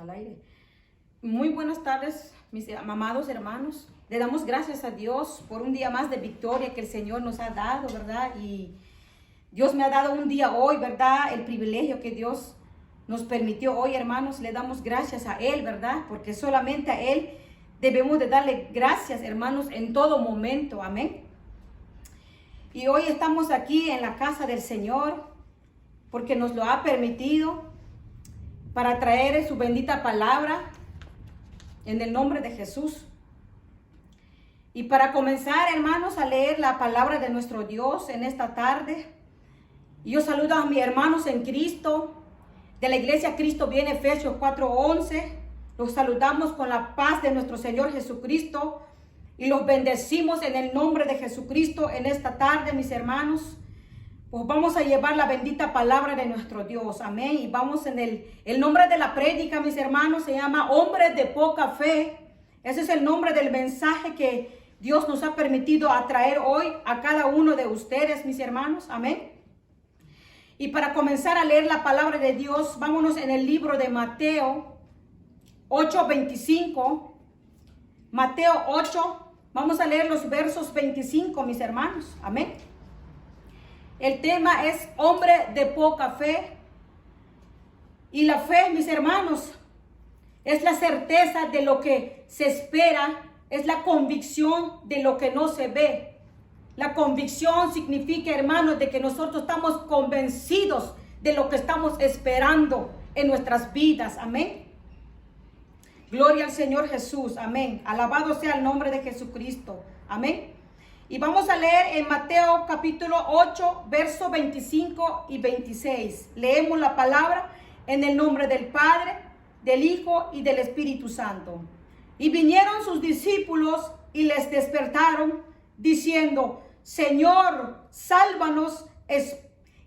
al aire. Muy buenas tardes, mis amados hermanos. Le damos gracias a Dios por un día más de victoria que el Señor nos ha dado, ¿verdad? Y Dios me ha dado un día hoy, ¿verdad? El privilegio que Dios nos permitió hoy, hermanos. Le damos gracias a Él, ¿verdad? Porque solamente a Él debemos de darle gracias, hermanos, en todo momento. Amén. Y hoy estamos aquí en la casa del Señor porque nos lo ha permitido para traer su bendita palabra en el nombre de Jesús. Y para comenzar, hermanos, a leer la palabra de nuestro Dios en esta tarde, yo saludo a mis hermanos en Cristo, de la iglesia Cristo Viene, Efesios 4:11. Los saludamos con la paz de nuestro Señor Jesucristo y los bendecimos en el nombre de Jesucristo en esta tarde, mis hermanos. Pues vamos a llevar la bendita palabra de nuestro Dios, amén. Y vamos en el nombre de la prédica, mis hermanos, se llama Hombres de Poca Fe. Ese es el nombre del mensaje que Dios nos ha permitido atraer hoy a cada uno de ustedes, mis hermanos, amén. Y para comenzar a leer la palabra de Dios, vámonos en el libro de Mateo 8:25. Mateo 8, vamos a leer los versos 25, mis hermanos, amén. El tema es hombre de poca fe. Y la fe, mis hermanos, es la certeza de lo que se espera, es la convicción de lo que no se ve. La convicción significa, hermanos, de que nosotros estamos convencidos de lo que estamos esperando en nuestras vidas. Amén. Gloria al Señor Jesús. Amén. Alabado sea el nombre de Jesucristo. Amén. Y vamos a leer en Mateo capítulo 8, versos 25 y 26. Leemos la palabra en el nombre del Padre, del Hijo y del Espíritu Santo. Y vinieron sus discípulos y les despertaron, diciendo: Señor, sálvanos, es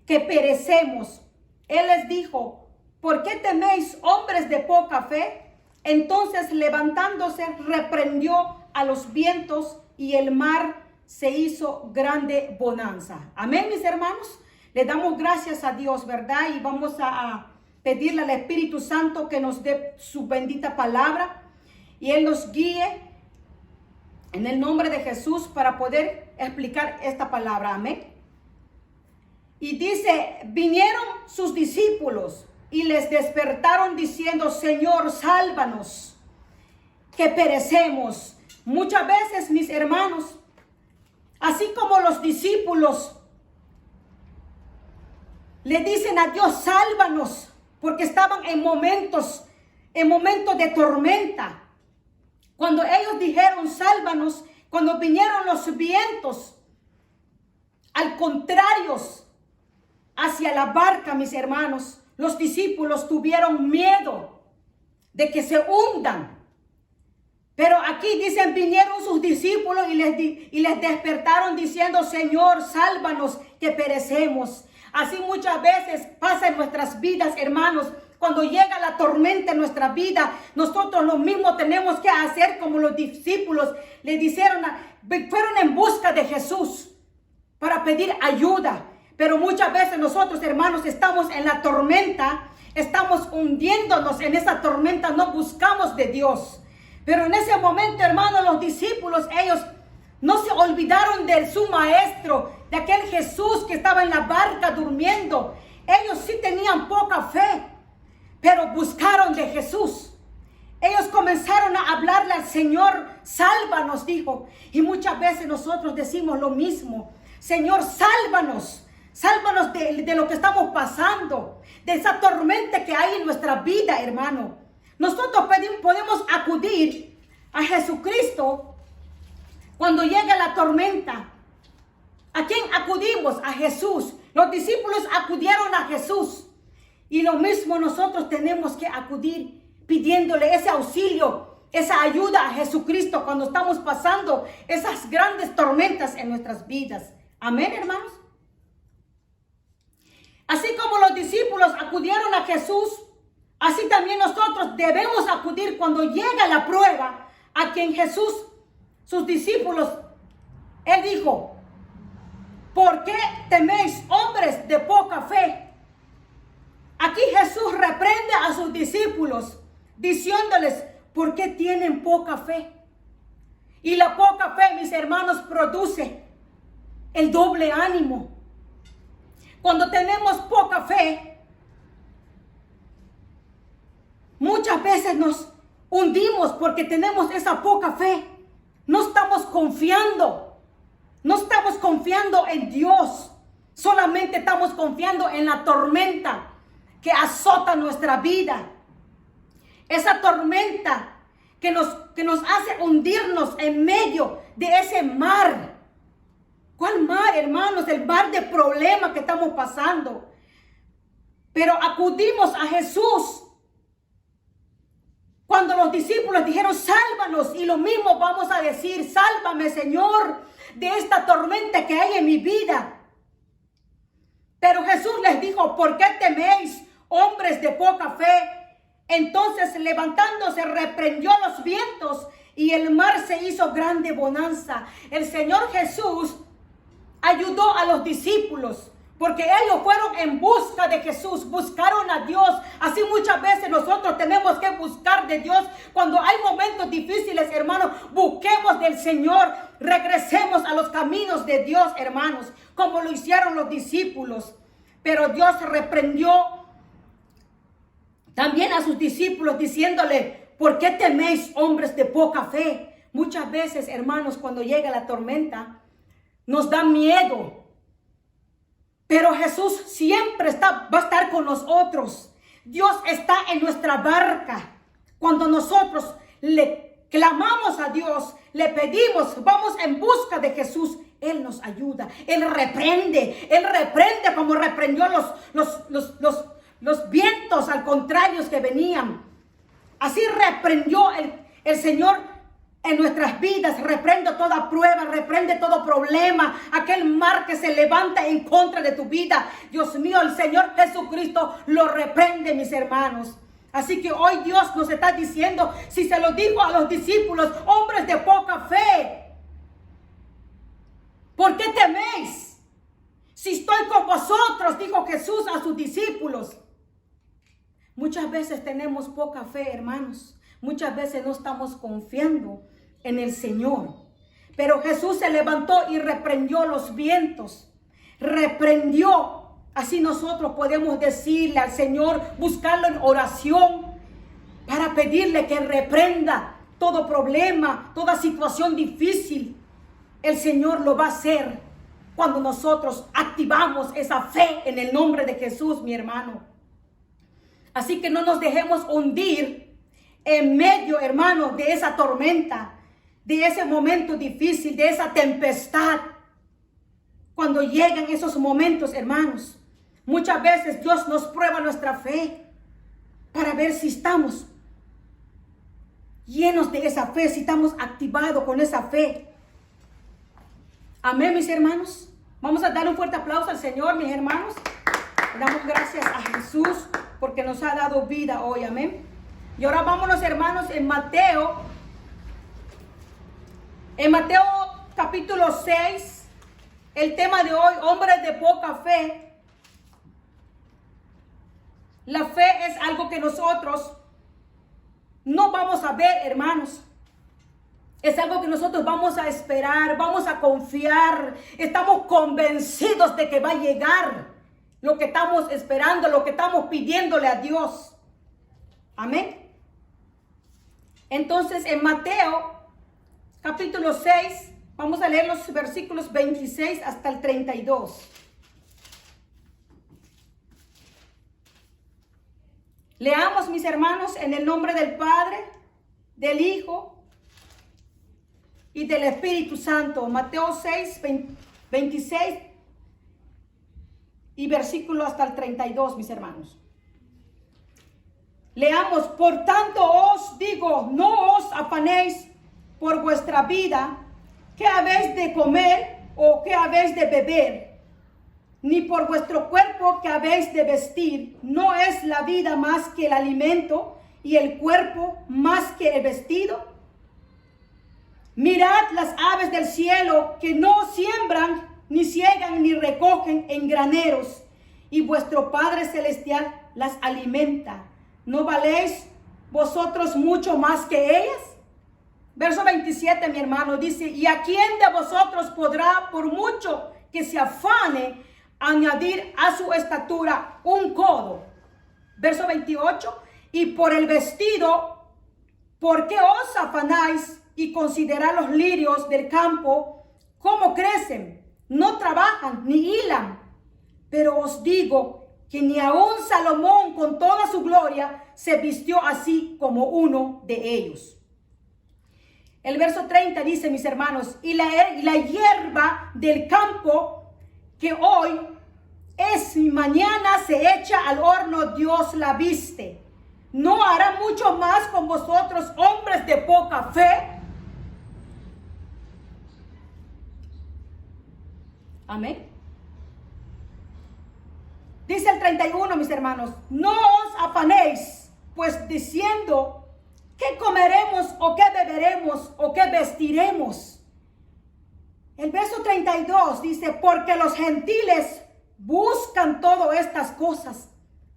que perecemos. Él les dijo: ¿por qué teméis, hombres de poca fe? Entonces, levantándose, reprendió a los vientos y el mar se hizo grande bonanza. Amén, mis hermanos. Le damos gracias a Dios, ¿verdad? Y vamos a pedirle al Espíritu Santo que nos dé su bendita palabra y Él nos guíe en el nombre de Jesús para poder explicar esta palabra. Amén. Y dice: vinieron sus discípulos y les despertaron diciendo: Señor, sálvanos, que perecemos. Muchas veces, mis hermanos, así como los discípulos le dicen a Dios: sálvanos, porque estaban en momentos de tormenta. Cuando ellos dijeron: sálvanos, cuando vinieron los vientos, al contrario, hacia la barca, mis hermanos, los discípulos tuvieron miedo de que se hundan. Pero aquí dicen: vinieron sus discípulos y les despertaron diciendo: Señor, sálvanos, que perecemos. Así muchas veces pasa en nuestras vidas, hermanos. Cuando llega la tormenta en nuestra vida, nosotros lo mismo tenemos que hacer como los discípulos le dijeron, fueron en busca de Jesús para pedir ayuda. Pero muchas veces nosotros, hermanos, estamos en la tormenta, estamos hundiéndonos en esa tormenta, no buscamos de Dios. Pero en ese momento, hermanos, los discípulos, ellos no se olvidaron de su maestro, de aquel Jesús que estaba en la barca durmiendo. Ellos sí tenían poca fe, pero buscaron de Jesús. Ellos comenzaron a hablarle al Señor: sálvanos, dijo. Y muchas veces nosotros decimos lo mismo: Señor, sálvanos. Sálvanos de lo que estamos pasando, de esa tormenta que hay en nuestra vida, hermano. Nosotros podemos acudir a Jesucristo cuando llega la tormenta. ¿A quién acudimos? A Jesús. Los discípulos acudieron a Jesús. Y lo mismo nosotros tenemos que acudir pidiéndole ese auxilio, esa ayuda a Jesucristo cuando estamos pasando esas grandes tormentas en nuestras vidas. Amén, hermanos. Así como los discípulos acudieron a Jesús, así también nosotros debemos acudir cuando llega la prueba a quien Jesús, sus discípulos, Él dijo: ¿por qué teméis, hombres de poca fe? Aquí Jesús reprende a sus discípulos diciéndoles, ¿por qué tienen poca fe? Y la poca fe, mis hermanos, produce el doble ánimo. Cuando tenemos poca fe, muchas veces nos hundimos porque tenemos esa poca fe. No estamos confiando. No estamos confiando en Dios. Solamente estamos confiando en la tormenta que azota nuestra vida. Esa tormenta que nos hace hundirnos en medio de ese mar. ¿Cuál mar, hermanos? El mar de problemas que estamos pasando. Pero acudimos a Jesús. Cuando los discípulos dijeron, sálvanos, y lo mismo vamos a decir, sálvame, Señor, de esta tormenta que hay en mi vida. Pero Jesús les dijo, ¿por qué teméis, hombres de poca fe? Entonces, levantándose, reprendió los vientos y el mar se hizo grande bonanza. El Señor Jesús ayudó a los discípulos porque ellos fueron en busca de Jesús, buscaron a Dios. Así muchas veces nosotros tenemos que buscar de Dios. Cuando hay momentos difíciles, hermanos, busquemos del Señor, regresemos a los caminos de Dios, hermanos, como lo hicieron los discípulos. Pero Dios reprendió también a sus discípulos diciéndole, ¿por qué teméis, hombres de poca fe? Muchas veces, hermanos, cuando llega la tormenta, nos da miedo. Pero Jesús siempre va a estar con nosotros. Dios está en nuestra barca. Cuando nosotros le clamamos a Dios, le pedimos, vamos en busca de Jesús, Él nos ayuda. Él reprende como reprendió los vientos al contrario que venían. Así reprendió el Señor en nuestras vidas. Reprende toda prueba, reprende todo problema, aquel mar que se levanta en contra de tu vida. Dios mío, el Señor Jesucristo lo reprende, mis hermanos. Así que hoy Dios nos está diciendo, si se lo dijo a los discípulos, hombres de poca fe, ¿por qué teméis? Si estoy con vosotros, dijo Jesús a sus discípulos. Muchas veces tenemos poca fe, hermanos. Muchas veces no estamos confiando en el Señor. Pero Jesús se levantó y reprendió los vientos. Reprendió. Así nosotros podemos decirle al Señor, buscarlo en oración para pedirle que reprenda todo problema, toda situación difícil. El Señor lo va a hacer cuando nosotros activamos esa fe en el nombre de Jesús, mi hermano. Así que no nos dejemos hundir en medio, hermano, de esa tormenta, de ese momento difícil, de esa tempestad. Cuando llegan esos momentos, hermanos, muchas veces Dios nos prueba nuestra fe para ver si estamos llenos de esa fe, si estamos activados con esa fe. Amén, mis hermanos. Vamos a dar un fuerte aplauso al Señor, mis hermanos. Le damos gracias a Jesús porque nos ha dado vida hoy. Amén. Y ahora vámonos, hermanos, en Mateo capítulo 6, el tema de hoy, hombres de poca fe. La fe es algo que nosotros no vamos a ver, hermanos. Es algo que nosotros vamos a esperar, vamos a confiar. Estamos convencidos de que va a llegar lo que estamos esperando, lo que estamos pidiéndole a Dios. Amén. Entonces, en Mateo capítulo 6, vamos a leer los versículos 26 hasta el 32. Leamos, mis hermanos, en el nombre del Padre, del Hijo y del Espíritu Santo. Mateo 6, 26 y versículo hasta el 32, mis hermanos. Leamos, por tanto os digo, no os afanéis por vuestra vida, qué habéis de comer o qué habéis de beber, ni por vuestro cuerpo que habéis de vestir. ¿No es la vida más que el alimento y el cuerpo más que el vestido? Mirad las aves del cielo, que no siembran, ni ciegan, ni recogen en graneros, y vuestro Padre Celestial las alimenta. ¿No valéis vosotros mucho más que ellas? Verso 27, mi hermano, dice, ¿y a quién de vosotros podrá, por mucho que se afane, añadir a su estatura un codo? Verso 28, y por el vestido, ¿por qué os afanáis y considerad los lirios del campo, cómo crecen? No trabajan ni hilan. Pero os digo que ni aun Salomón con toda su gloria se vistió así como uno de ellos. El verso 30 dice, mis hermanos, y la hierba del campo que hoy es y mañana se echa al horno, Dios la viste. ¿No hará mucho más con vosotros, hombres de poca fe? Amén. Dice el 31, mis hermanos, no os afanéis, pues diciendo, ¿qué comeremos o qué beberemos o qué vestiremos? El verso 32 dice, porque los gentiles buscan todas estas cosas,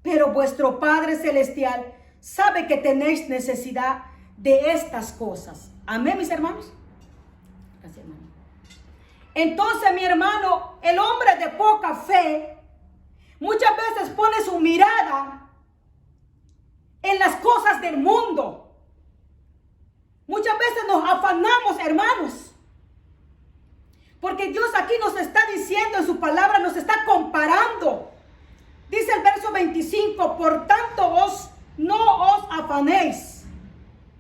pero vuestro Padre Celestial sabe que tenéis necesidad de estas cosas. Amén, mis hermanos. Gracias, hermano. Entonces, mi hermano, el hombre de poca fe muchas veces pone su mirada en las cosas del mundo. Muchas veces nos afanamos, hermanos, porque Dios aquí nos está diciendo en su palabra, nos está comparando. Dice el verso 25, por tanto no os afanéis.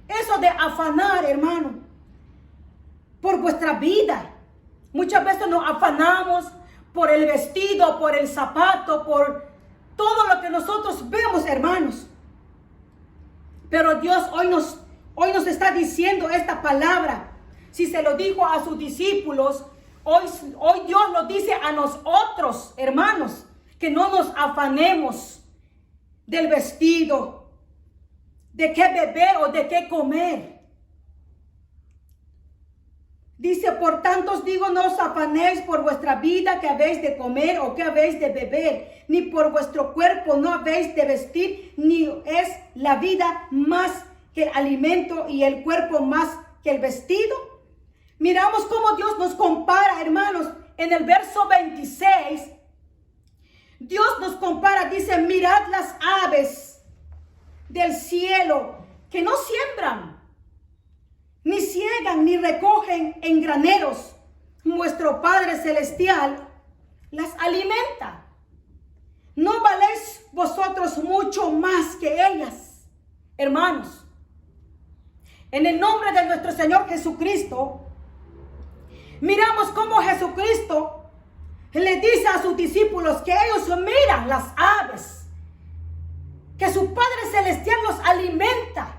Eso de afanar, hermano, por vuestra vida. Muchas veces nos afanamos por el vestido, por el zapato, por todo lo que nosotros vemos, hermanos. Pero Dios hoy nos está diciendo esta palabra. Si se lo dijo a sus discípulos, hoy Dios nos dice a nosotros, hermanos, que no nos afanemos del vestido, de qué beber o de qué comer. Dice, por tanto os digo, no os afanéis por vuestra vida, que habéis de comer o que habéis de beber, ni por vuestro cuerpo no habéis de vestir, ni es la vida más que el alimento y el cuerpo más que el vestido. Miramos cómo Dios nos compara, hermanos, en el verso 26. Dios nos compara, dice, mirad las aves del cielo, que no siembran, ni ciegan, ni recogen en graneros. Vuestro Padre Celestial las alimenta. ¿No valéis vosotros mucho más que ellas, hermanos? En el nombre de nuestro Señor Jesucristo, miramos cómo Jesucristo le dice a sus discípulos que ellos miran las aves, que su Padre Celestial los alimenta.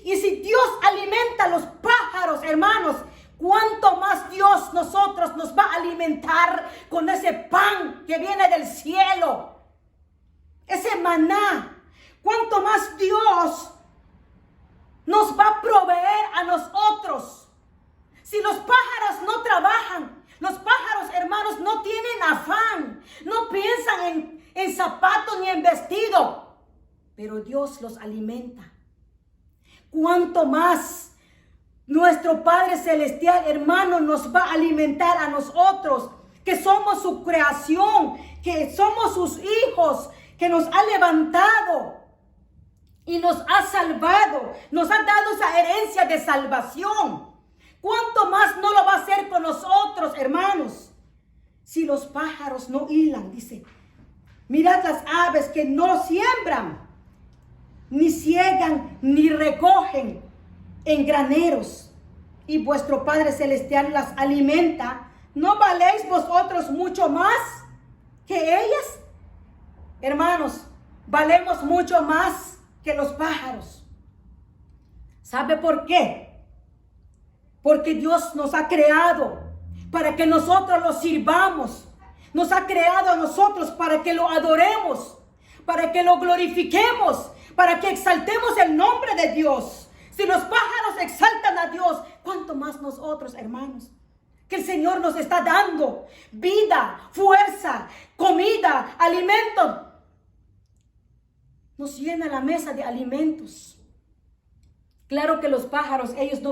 Y si Dios alimenta a los pájaros, hermanos, ¿cuánto más Dios nos va a alimentar con ese pan que viene del cielo? Ese maná. ¿Cuánto más Dios nos va a proveer a nosotros? Si los pájaros no trabajan, los pájaros, hermanos, no tienen afán, no piensan en zapatos ni en vestido, pero Dios los alimenta. ¿Cuánto más nuestro Padre Celestial, hermano, nos va a alimentar a nosotros, que somos su creación, que somos sus hijos, que nos ha levantado y nos ha salvado, nos ha dado esa herencia de salvación? ¿Cuánto más no lo va a hacer con nosotros, hermanos? Si los pájaros no hilan, dice, mirad las aves que no siembran, ni ciegan, ni recogen en graneros, y vuestro Padre Celestial las alimenta. ¿No valéis vosotros mucho más que ellas? Hermanos, valemos mucho más que los pájaros. ¿Sabe por qué? Porque Dios nos ha creado para que nosotros lo sirvamos. Nos ha creado a nosotros para que lo adoremos, para que lo glorifiquemos, para que exaltemos el nombre de Dios. Si los pájaros exaltan a Dios, ¿cuánto más nosotros, hermanos? Que el Señor nos está dando vida, fuerza, comida, alimento. nos llena la mesa de alimentos. Claro que los pájaros, ellos no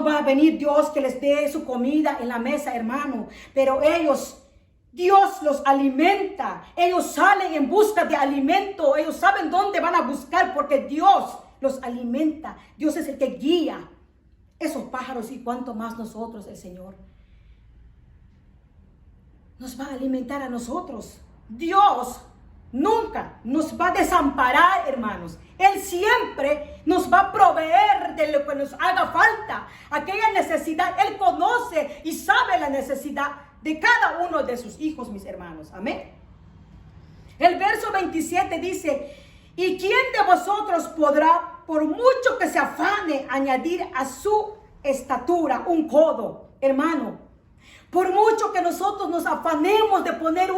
va a venir Dios que les dé su comida en la mesa, hermano, pero ellos, Dios los alimenta. Ellos salen en busca de alimento. Ellos saben dónde van a buscar porque Dios los alimenta. Dios es el que guía esos pájaros y cuanto más nosotros, el Señor nos va a alimentar a nosotros. Dios nunca nos va a desamparar, hermanos. Él siempre nos va a proveer de lo que nos haga falta. Aquella necesidad, Él conoce y sabe la necesidad de cada uno de sus hijos, mis hermanos. Amén. El verso 27 dice: ¿y quién de vosotros podrá, por mucho que se afane, añadir a su estatura un codo? Hermano, por mucho que nosotros nos afanemos de poner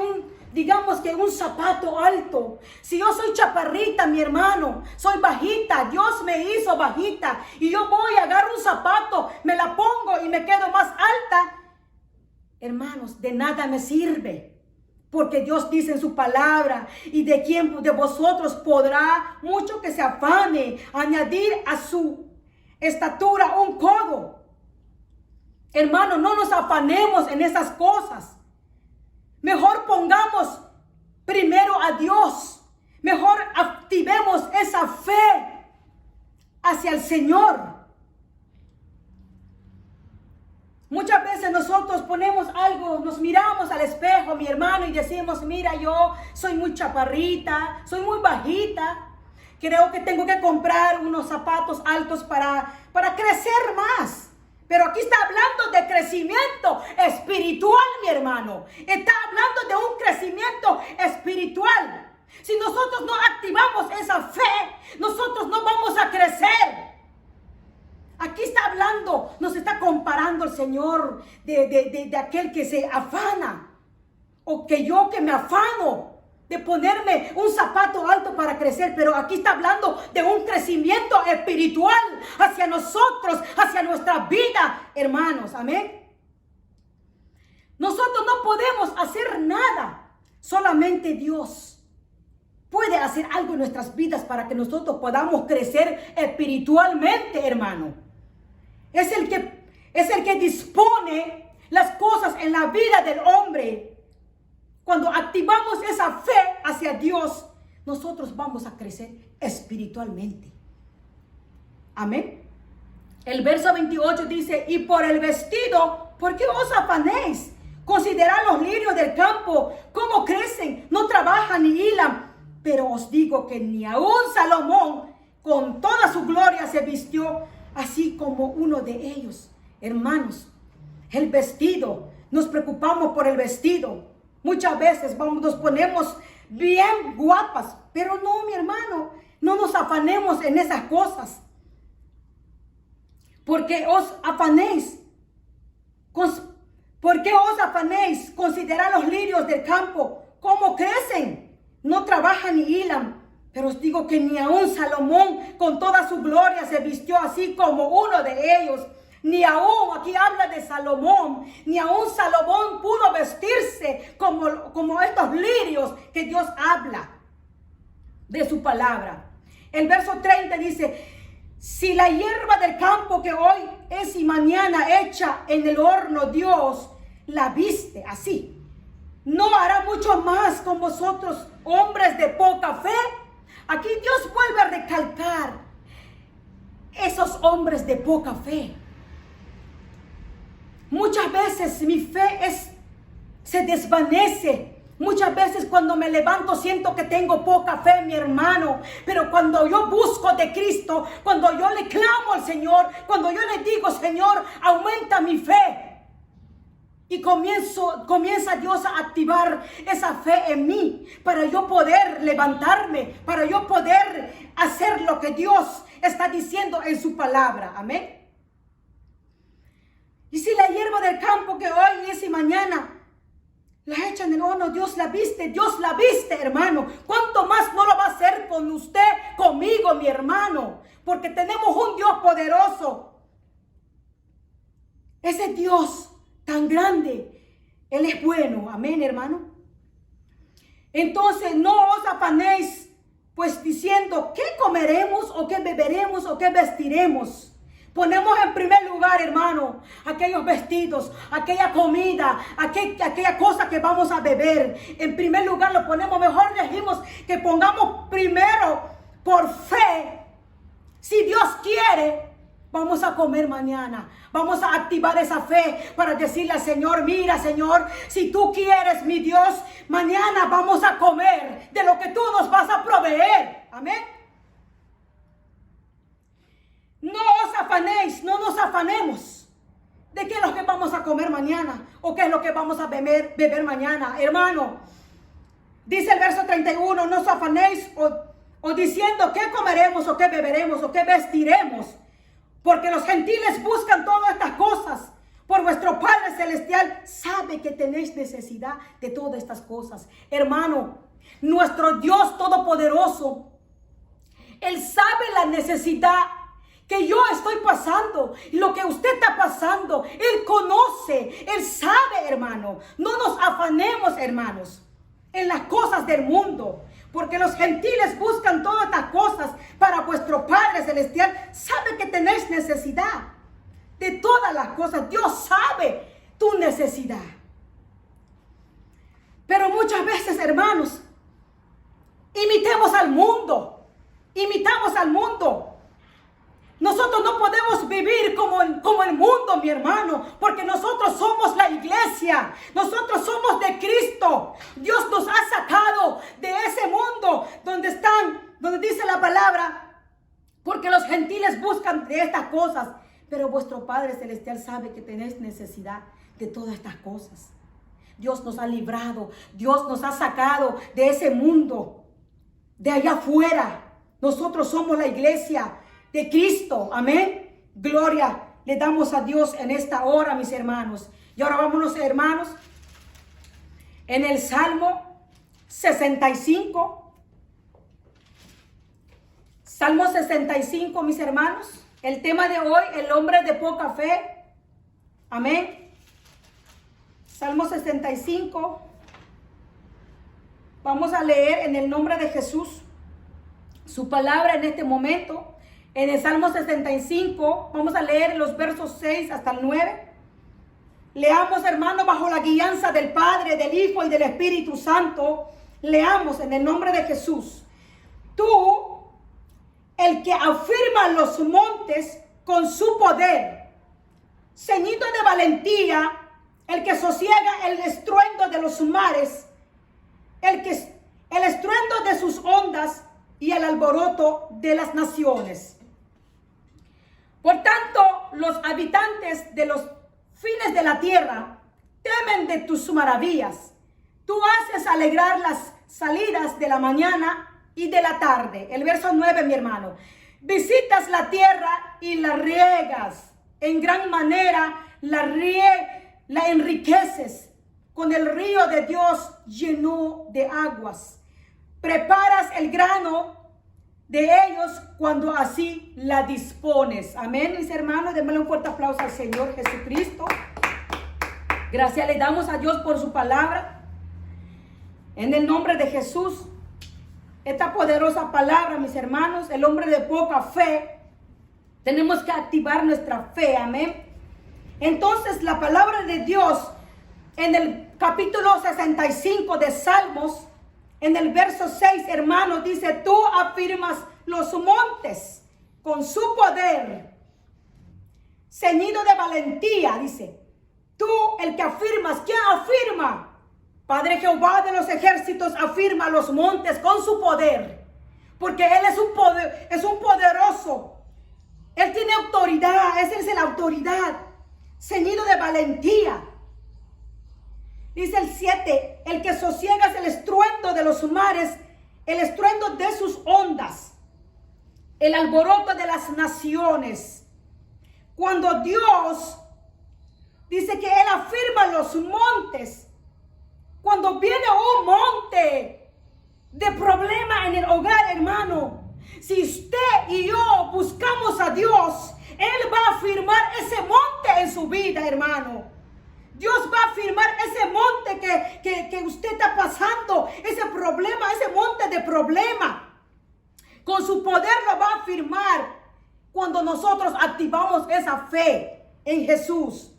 digamos que un zapato alto. Si yo soy chaparrita, mi hermano, soy bajita, Dios me hizo bajita, y yo voy, agarro un zapato, me la pongo y me quedo más alta, hermanos, de nada me sirve. Porque Dios dice en su palabra: y de quién de vosotros podrá, mucho que se afane, añadir a su estatura un codo. Hermano, no nos afanemos en esas cosas. Mejor pongamos primero a Dios. Mejor activemos esa fe hacia el Señor. Muchas veces nosotros ponemos algo, nos miramos al espejo, mi hermano, y decimos: mira, yo soy muy chaparrita, soy muy bajita. Creo que tengo que comprar unos zapatos altos para crecer más. Pero aquí está hablando de crecimiento espiritual, mi hermano. Está hablando de un crecimiento espiritual. Si nosotros no activamos esa fe, nosotros no vamos a crecer. Aquí está hablando, nos está comparando el Señor de aquel que se afana. O que yo que me afano de ponerme un zapato alto para crecer, pero aquí está hablando de un crecimiento espiritual hacia nosotros, hacia nuestra vida, hermanos, amén. Nosotros no podemos hacer nada, solamente Dios puede hacer algo en nuestras vidas para que nosotros podamos crecer espiritualmente, hermano. Es el que dispone las cosas en la vida del hombre. Cuando activamos esa fe hacia Dios, nosotros vamos a crecer espiritualmente. Amén. El verso 28 dice: y por el vestido, ¿por qué os afanéis? Considerad los lirios del campo, cómo crecen, no trabajan ni hilan. Pero os digo que ni aun Salomón con toda su gloria se vistió así como uno de ellos. Hermanos, el vestido, nos preocupamos por el vestido. Muchas veces nos ponemos bien guapas, pero no, mi hermano, no nos afanemos en esas cosas. Porque os afanéis. ¿Por qué os afanéis? Considerad los lirios del campo, cómo crecen, no trabajan ni hilan. Pero os digo que ni aun Salomón con toda su gloria se vistió así como uno de ellos. Ni aún, aquí habla de Salomón, ni aún Salomón pudo vestirse como estos lirios que Dios habla de su palabra. El verso 30 dice: si la hierba del campo que hoy es y mañana hecha en el horno, Dios la viste así, ¿no hará mucho más con vosotros, hombres de poca fe? Aquí Dios vuelve a recalcar esos hombres de poca fe. Muchas veces mi fe se desvanece. Muchas veces cuando me levanto siento que tengo poca fe, mi hermano. Pero cuando yo busco de Cristo, cuando yo le clamo al Señor, cuando yo le digo: Señor, aumenta mi fe. Y comienza Dios a activar esa fe en mí para yo poder levantarme, para yo poder hacer lo que Dios está diciendo en su palabra. Amén. Y si la hierba del campo que hoy es y mañana la echan en el horno, Dios la viste, hermano. ¿Cuánto más no lo va a hacer con usted, conmigo, mi hermano? Porque tenemos un Dios poderoso. Ese Dios tan grande, Él es bueno. Amén, hermano. Entonces no os afanéis pues diciendo, ¿qué comeremos o qué beberemos o qué vestiremos? Ponemos en primer lugar, hermano, aquellos vestidos, aquella comida, aquella cosa que vamos a beber. En primer lugar lo ponemos, mejor dijimos que pongamos primero por fe. Si Dios quiere, vamos a comer mañana. Vamos a activar esa fe para decirle al Señor, mira, Señor, si tú quieres, mi Dios, mañana vamos a comer de lo que tú nos vas a proveer. Amén. No os afanéis, no nos afanemos de qué es lo que vamos a comer mañana o qué es lo que vamos a beber mañana. Hermano, dice el verso 31, no os afanéis o diciendo qué comeremos o qué beberemos o qué vestiremos. Porque los gentiles buscan todas estas cosas. Por vuestro Padre Celestial sabe que tenéis necesidad de todas estas cosas. Hermano, nuestro Dios Todopoderoso, Él sabe la necesidad que yo estoy pasando y lo que usted está pasando. Él conoce, Él sabe, hermano. No nos afanemos, hermanos, en las cosas del mundo. Porque los gentiles buscan todas estas cosas para vuestro Padre Celestial. Sabe que tenéis necesidad de todas las cosas. Dios sabe tu necesidad. Pero muchas veces, hermanos, imitamos al mundo. Imitamos al mundo. Nosotros no podemos vivir como el mundo, mi hermano, porque nosotros somos la iglesia, nosotros somos de Cristo. Dios nos ha sacado de ese mundo donde dice la palabra, porque los gentiles buscan de estas cosas, pero vuestro Padre Celestial sabe que tenéis necesidad de todas estas cosas. Dios nos ha librado, Dios nos ha sacado de ese mundo, de allá afuera. Nosotros somos la iglesia de Cristo, amén. Gloria le damos a Dios en esta hora, mis hermanos. Y ahora vámonos, hermanos, en el Salmo 65. Salmo 65, mis hermanos. El tema de hoy, el hombre de poca fe. Amén. Salmo 65. Vamos a leer en el nombre de Jesús su palabra en este momento. En el Salmo 65, vamos a leer los versos 6 hasta el 9. Leamos, hermano, bajo la guianza del Padre, del Hijo y del Espíritu Santo. Leamos en el nombre de Jesús. Tú, el que afirma los montes con su poder, ceñido de valentía, el que sosiega el estruendo de los mares, el estruendo de sus ondas y el alboroto de las naciones. Por tanto, los habitantes de los fines de la tierra temen de tus maravillas. Tú haces alegrar las salidas de la mañana y de la tarde. El verso 9, mi hermano. Visitas la tierra y la riegas. En gran manera la enriqueces. Con el río de Dios lleno de aguas. Preparas el grano de ellos cuando así la dispones. Amén, mis hermanos. Démosle un fuerte aplauso al Señor Jesucristo. Gracias le damos a Dios por su palabra. En el nombre de Jesús. Esta poderosa palabra, mis hermanos, el hombre de poca fe. Tenemos que activar nuestra fe. Amén. Entonces la palabra de Dios en el capítulo 65 de Salmos, en el verso 6, hermanos, dice, tú afirmas los montes con su poder, ceñido de valentía, dice. Tú, el que afirmas, ¿quién afirma? Padre Jehová de los ejércitos afirma los montes con su poder, porque Él es un poderoso. Él tiene autoridad, Él es la autoridad, ceñido de valentía. Dice el 7, el que sosiega el estruendo de los mares, el estruendo de sus ondas, el alboroto de las naciones. Cuando Dios dice que Él afirma los montes, cuando viene un monte de problema en el hogar, hermano, si usted y yo buscamos a Dios, Él va a afirmar ese monte en su vida, hermano. Dios va a afirmar ese monte que usted está pasando, ese problema, ese monte de problema. Con su poder lo va a afirmar cuando nosotros activamos esa fe en Jesús.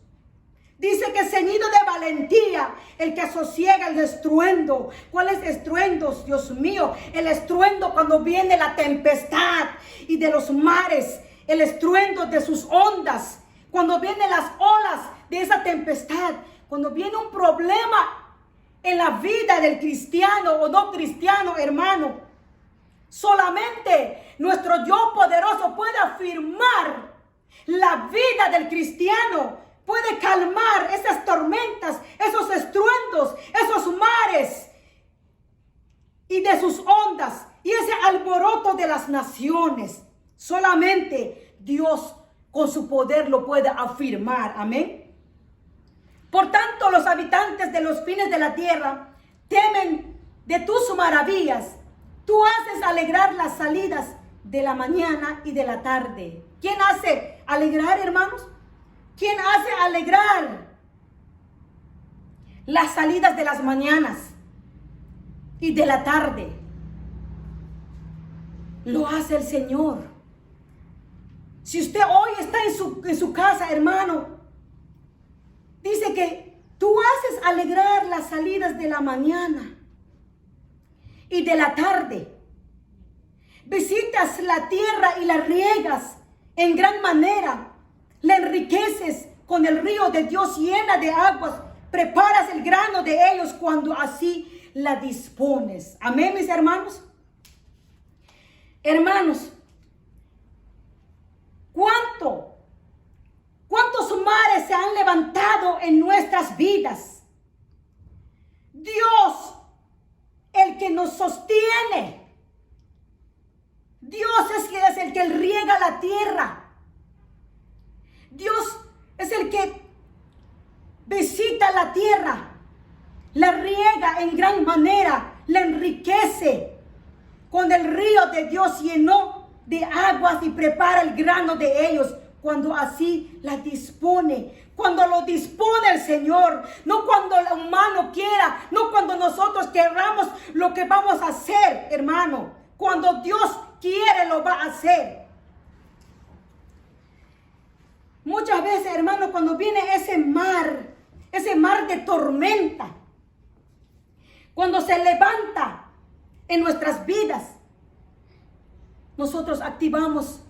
Dice que ceñido de valentía, el que sosiega el estruendo. ¿Cuál es estruendos, Dios mío? El estruendo cuando viene la tempestad y de los mares, el estruendo de sus ondas, cuando vienen las olas de esa tempestad, cuando viene un problema en la vida del cristiano o no cristiano, hermano. Solamente nuestro yo poderoso puede afirmar la vida del cristiano, puede calmar esas tormentas, esos estruendos, esos mares y de sus ondas y ese alboroto de las naciones. Solamente Dios con su poder lo puede afirmar. Amén. Por tanto, los habitantes de los fines de la tierra temen de tus maravillas. Tú haces alegrar las salidas de la mañana y de la tarde. ¿Quién hace alegrar, hermanos? ¿Quién hace alegrar las salidas de las mañanas y de la tarde? Lo hace el Señor. Si usted hoy está en su casa, hermano, dice que tú haces alegrar las salidas de la mañana y de la tarde. Visitas la tierra y la riegas en gran manera. La enriqueces con el río de Dios llena de aguas. Preparas el grano de ellos cuando así la dispones. Amén, mis hermanos. Hermanos, ¿cuántos mares se han levantado en nuestras vidas? Dios, el que nos sostiene. Dios es el que riega la tierra. Dios es el que visita la tierra, la riega en gran manera, la enriquece con el río de Dios llenó de aguas y prepara el grano de ellos cuando así la dispone. Cuando lo dispone el Señor, no cuando el humano quiera, no cuando nosotros queramos lo que vamos a hacer, hermano. Cuando Dios quiere, lo va a hacer. Muchas veces, hermano, cuando viene ese mar de tormenta, cuando se levanta en nuestras vidas, nosotros activamos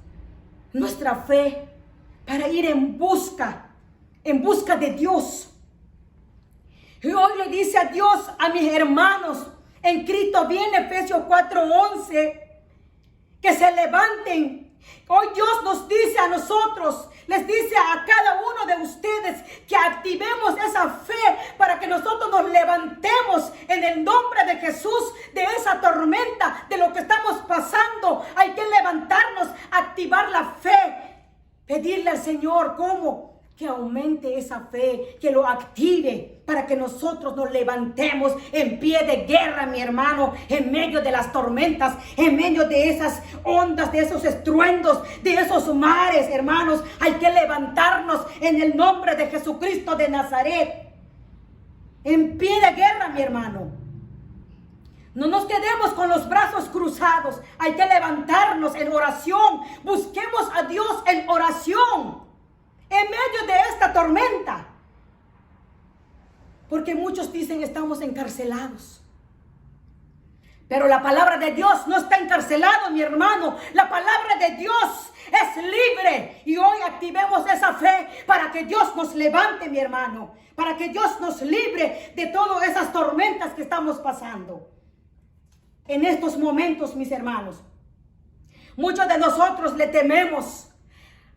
nuestra fe para ir en busca de Dios. Y hoy le dice a Dios, a mis hermanos, en Cristo viene Efesios 4:11, que se levanten. Hoy Dios nos dice a nosotros, les dice a cada uno de ustedes que activemos esa fe para que nosotros nos levantemos en el nombre de Jesús de esa tormenta, de lo que estamos pasando. Hay que levantarnos, activar la fe, pedirle al Señor, ¿cómo? Que aumente esa fe, que lo active para que nosotros nos levantemos en pie de guerra, mi hermano, en medio de las tormentas, en medio de esas ondas, de esos estruendos, de esos mares, hermanos. Hay que levantarnos en el nombre de Jesucristo de Nazaret, en pie de guerra, mi hermano. No nos quedemos con los brazos cruzados, hay que levantarnos en oración. Busquemos a Dios en oración en medio de esta tormenta, porque muchos dicen estamos encarcelados, pero la palabra de Dios no está encarcelado, mi hermano. La palabra de Dios es libre, y hoy activemos esa fe para que Dios nos levante, mi hermano, para que Dios nos libre de todas esas tormentas que estamos pasando en estos momentos, mis hermanos. Muchos de nosotros le tememos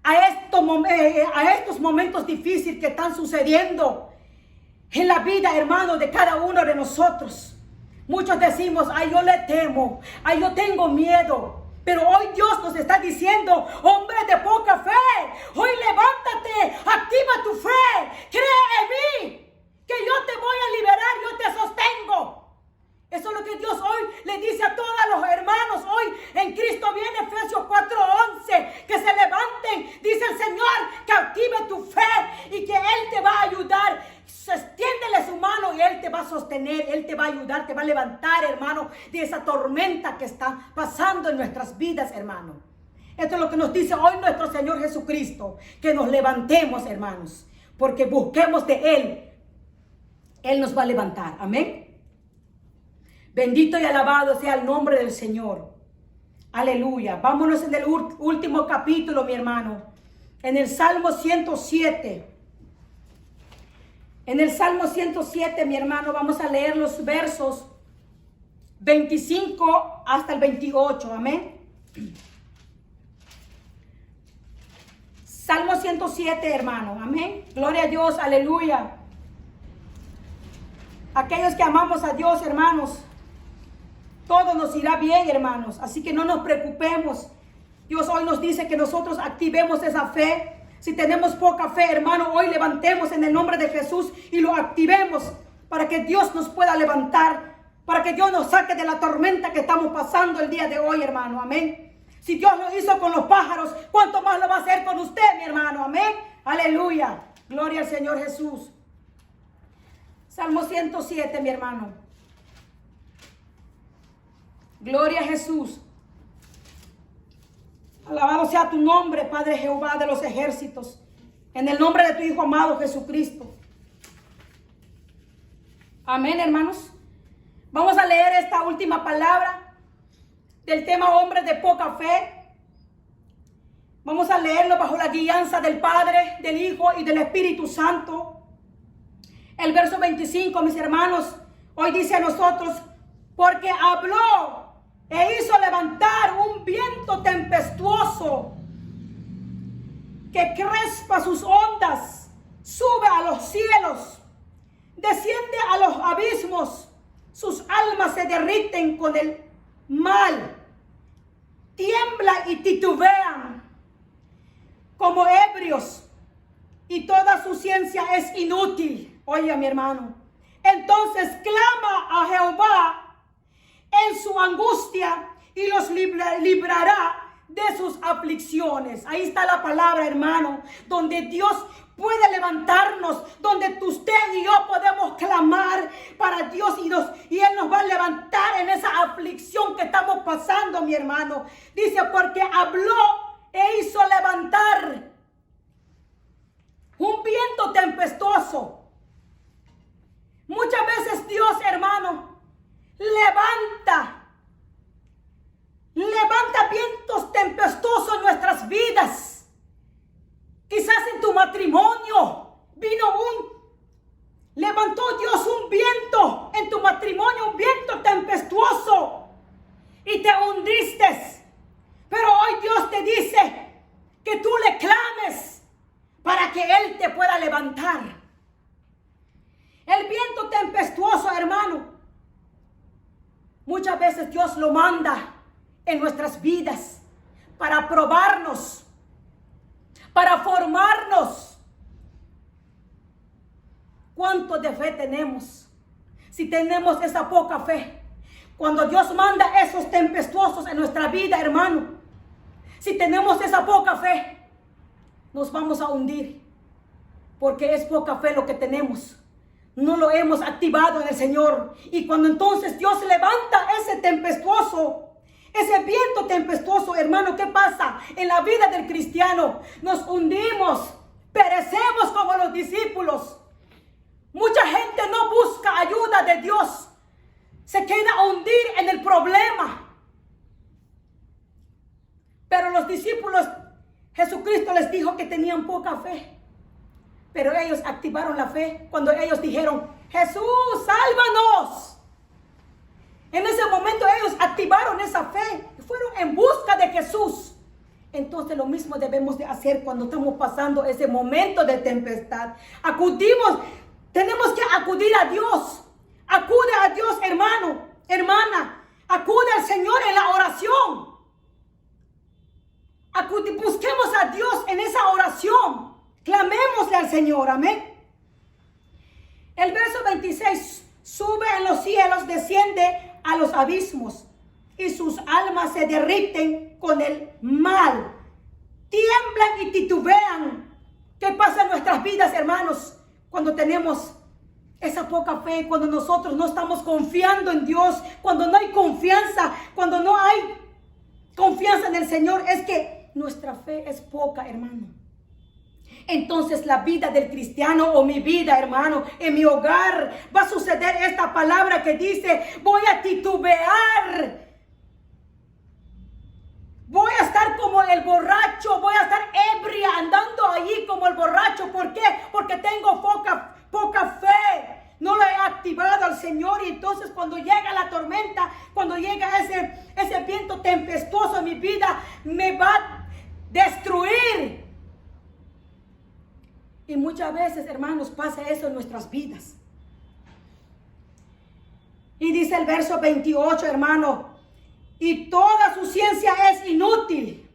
a estos momentos difíciles que están sucediendo en la vida, hermano, de cada uno de nosotros. Muchos decimos, ay, yo le temo, ay, yo tengo miedo. Pero hoy Dios nos está diciendo, hombre de poca fe, hoy levántate, activa tu fe, cree en mí, que yo te voy a liberar, yo te sostengo. Eso es lo que Dios hoy le dice a todos los hermanos. Hoy en Cristo viene Efesios 4:11. Que se levanten, dice el Señor, que active tu fe y que Él te va a ayudar. Extiéndele su mano y Él te va a sostener, Él te va a ayudar, te va a levantar, hermano, de esa tormenta que está pasando en nuestras vidas, hermano. Esto es lo que nos dice hoy nuestro Señor Jesucristo, que nos levantemos, hermanos, porque busquemos de Él. Él nos va a levantar, amén. Bendito y alabado sea el nombre del Señor. Aleluya. Vámonos en el último capítulo, mi hermano. En el Salmo 107. En el Salmo 107, mi hermano, vamos a leer los versos 25 hasta el 28. Amén. Salmo 107, hermano. Amén. Gloria a Dios. Aleluya. Aquellos que amamos a Dios, hermanos, todo nos irá bien, hermanos. Así que no nos preocupemos. Dios hoy nos dice que nosotros activemos esa fe. Si tenemos poca fe, hermano, hoy levantemos en el nombre de Jesús y lo activemos para que Dios nos pueda levantar, para que Dios nos saque de la tormenta que estamos pasando el día de hoy, hermano. Amén. Si Dios lo hizo con los pájaros, ¿cuánto más lo va a hacer con usted, mi hermano? Amén. Aleluya. Gloria al Señor Jesús. Salmo 107, mi hermano. Gloria a Jesús. Alabado sea tu nombre, Padre Jehová de los ejércitos. En el nombre de tu Hijo amado Jesucristo. Amén, hermanos. Vamos a leer esta última palabra del tema hombres de poca fe. Vamos a leerlo bajo la guianza del Padre, del Hijo y del Espíritu Santo. El verso 25, mis hermanos, hoy dice a nosotros, porque habló e hizo levantar un viento tempestuoso que crespa sus ondas, sube a los cielos, desciende a los abismos, sus almas se derriten con el mal, tiembla y titubean como ebrios, y toda su ciencia es inútil. Oiga, mi hermano, entonces clama a Jehová en su angustia y los librará de sus aflicciones. Ahí está la palabra, hermano, donde Dios puede levantarnos, donde usted y yo podemos clamar para Dios y Él nos va a levantar en esa aflicción que estamos pasando, mi hermano. Dice, porque habló e hizo levantar un viento tempestuoso. Muchas veces Dios, hermano, levanta vientos tempestuosos en nuestras vidas. Quizás en tu matrimonio levantó Dios un viento en tu matrimonio, un viento tempestuoso, y te hundiste. Pero hoy Dios te dice que tú le clames para que Él te pueda levantar. El viento tempestuoso, hermano, muchas veces Dios lo manda en nuestras vidas para probarnos, para formarnos. ¿Cuánto de fe tenemos? Si tenemos esa poca fe, cuando Dios manda esos tempestuosos en nuestra vida, hermano, si tenemos esa poca fe, nos vamos a hundir, porque es poca fe lo que tenemos. No lo hemos activado en el Señor. Y cuando entonces Dios levanta ese tempestuoso, ese viento tempestuoso, hermano, ¿qué pasa en la vida del cristiano? Nos hundimos, perecemos como los discípulos. Mucha gente no busca ayuda de Dios, se queda a hundir en el problema. Pero los discípulos, Jesucristo les dijo que tenían poca fe. Pero ellos activaron la fe cuando ellos dijeron, Jesús, sálvanos. En ese momento ellos activaron esa fe y fueron en busca de Jesús. Entonces lo mismo debemos de hacer cuando estamos pasando ese momento de tempestad. Tenemos que acudir a Dios. Acude a Dios, hermano, hermana. Acude al Señor en la oración. Busquemos a Dios en esa oración. Clamémosle al Señor, amén. El verso 26, sube en los cielos, desciende a los abismos, y sus almas se derriten con el mal, tiemblan y titubean. ¿Qué pasa en nuestras vidas, hermanos, cuando tenemos Esa poca fe, cuando nosotros no estamos confiando en Dios, cuando no hay confianza, cuando no hay confianza en el Señor, es que nuestra fe es poca, hermano. Entonces la vida del cristiano o mi vida, hermano, en mi hogar, va a suceder esta palabra que dice, voy a titubear. Voy a estar como el borracho, voy a estar ebria andando allí como el borracho. ¿Por qué? Porque tengo poca fe. No la he activado al Señor, y entonces cuando llega la tormenta, cuando llega ese viento tempestuoso en mi vida, me va a destruir. Y muchas veces, hermanos, pasa eso en nuestras vidas. Y dice el verso 28, hermano, y toda su ciencia es inútil.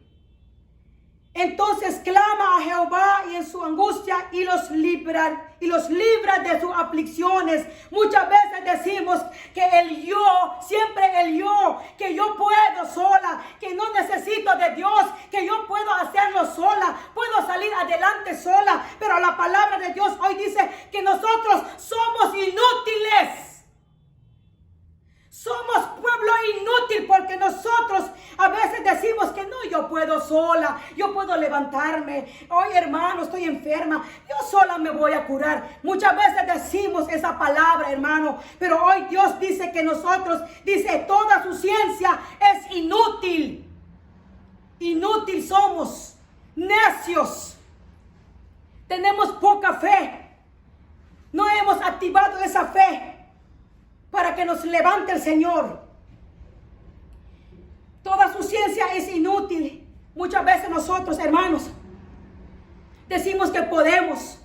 Entonces clama a Jehová y en su angustia y los libra de sus aflicciones. Muchas veces decimos que el yo, siempre el yo, que yo puedo sola, que no necesito de Dios, que yo puedo hacerlo sola, puedo salir adelante sola. Pero la palabra de Dios hoy dice que nosotros somos inútiles. Somos pueblo inútil porque nosotros a veces decimos que no, yo puedo sola, yo puedo levantarme. Hoy, hermano, estoy enferma, yo sola me voy a curar. Muchas veces decimos esa palabra, hermano, pero hoy Dios dice que nosotros, dice, toda su ciencia es inútil. Inútil somos, necios. Tenemos poca fe. No hemos activado esa fe para que nos levante el Señor. Toda su ciencia es inútil. Muchas veces nosotros, hermanos, decimos que podemos,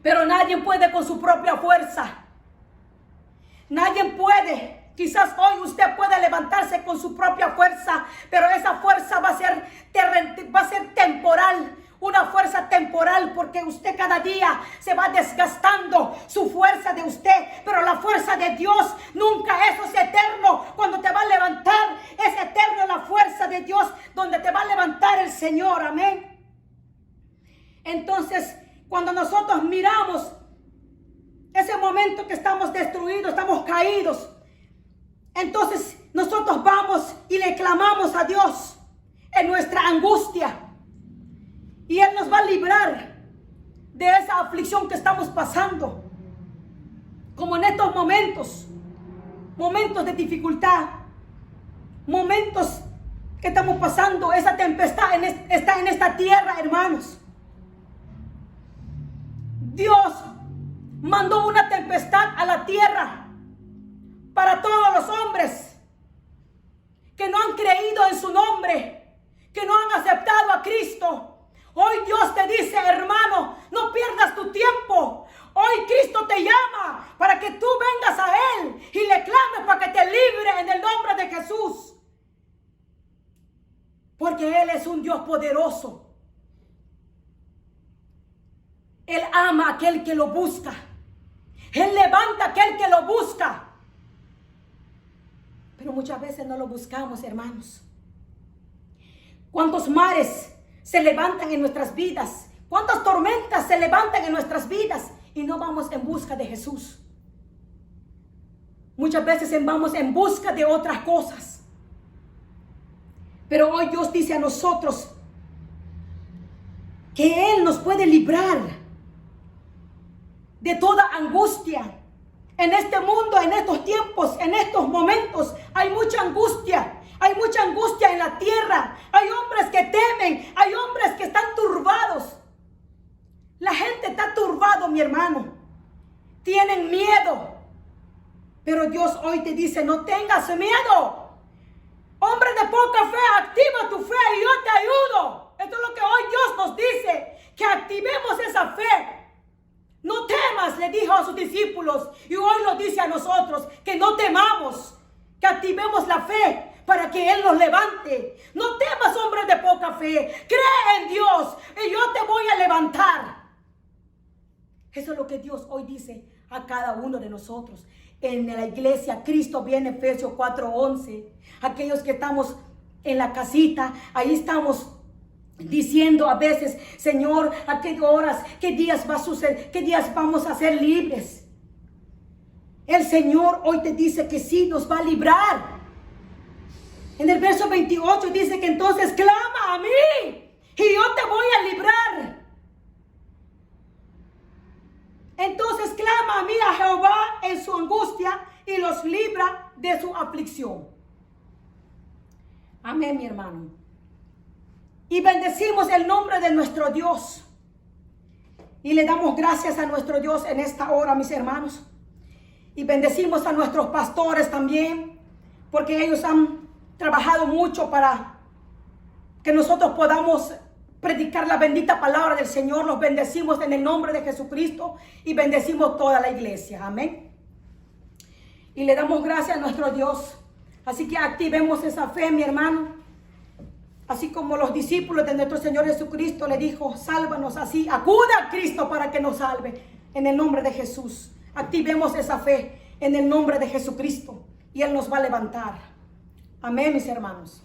pero nadie puede con su propia fuerza. Nadie puede. Quizás hoy usted puede levantarse con su propia fuerza, pero esa fuerza va a ser temporal. Una fuerza temporal, porque usted cada día se va desgastando su fuerza de usted. Pero la fuerza de Dios nunca, eso es eterno. Cuando te va a levantar, es eterno la fuerza de Dios, donde te va a levantar el Señor. Amén. Entonces, cuando nosotros miramos ese momento que estamos destruidos, estamos caídos, entonces nosotros vamos y le clamamos a Dios en nuestra angustia. Y Él nos va a librar de esa aflicción que estamos pasando. Como en estos momentos de dificultad, momentos que estamos pasando, esa tempestad está en esta tierra, hermanos. Dios mandó una tempestad a la tierra para todos los hombres que no han creído en su nombre, que no han aceptado a Cristo. Hoy Dios te dice, hermano, no pierdas tu tiempo. Hoy Cristo te llama para que tú vengas a Él y le clames para que te libre en el nombre de Jesús. Porque Él es un Dios poderoso. Él ama a aquel que lo busca. Él levanta a aquel que lo busca. Pero muchas veces no lo buscamos, hermanos. ¿Cuántos mares se levantan en nuestras vidas? ¿Cuántas tormentas se levantan en nuestras vidas? Y no vamos en busca de Jesús. Muchas veces vamos en busca de otras cosas. Pero hoy Dios dice a nosotros que Él nos puede librar de toda angustia. En este mundo, en estos tiempos, en estos momentos, hay mucha angustia. Hay mucha angustia en la tierra. Hay hombres que temen. Hay hombres que están turbados. La gente está turbado, mi hermano. Tienen miedo. Pero Dios hoy te dice, no tengas miedo. Hombre de poca fe, activa tu fe y yo te ayudo. Esto es lo que hoy Dios nos dice. Que activemos esa fe. No temas, le dijo a sus discípulos. Y hoy nos dice a nosotros que no temamos. Que activemos la fe para que Él nos levante. No temas, hombre de poca fe. Cree en Dios y yo te voy a levantar. Eso es lo que Dios hoy dice a cada uno de nosotros. En la iglesia, Cristo viene, Efesios 4:11. Aquellos que estamos en la casita, ahí estamos diciendo a veces, Señor, ¿a qué horas, qué días va a suceder, qué días vamos a ser libres? El Señor hoy te dice que sí nos va a librar. En el verso 28 dice que entonces clama a mí y yo te voy a librar. Entonces clama a mí a Jehová en su angustia y los libra de su aflicción. Amén, mi hermano. Y bendecimos el nombre de nuestro Dios. Y le damos gracias a nuestro Dios en esta hora, mis hermanos. Y bendecimos a nuestros pastores también, porque ellos han trabajado mucho para que nosotros podamos predicar la bendita palabra del Señor. Los bendecimos en el nombre de Jesucristo y bendecimos toda la iglesia. Amén. Y le damos gracias a nuestro Dios. Así que activemos esa fe, mi hermano. Así como los discípulos de nuestro Señor Jesucristo le dijo, sálvanos, así acuda a Cristo para que nos salve. En el nombre de Jesús. Activemos esa fe en el nombre de Jesucristo y Él nos va a levantar. Amén, mis hermanos.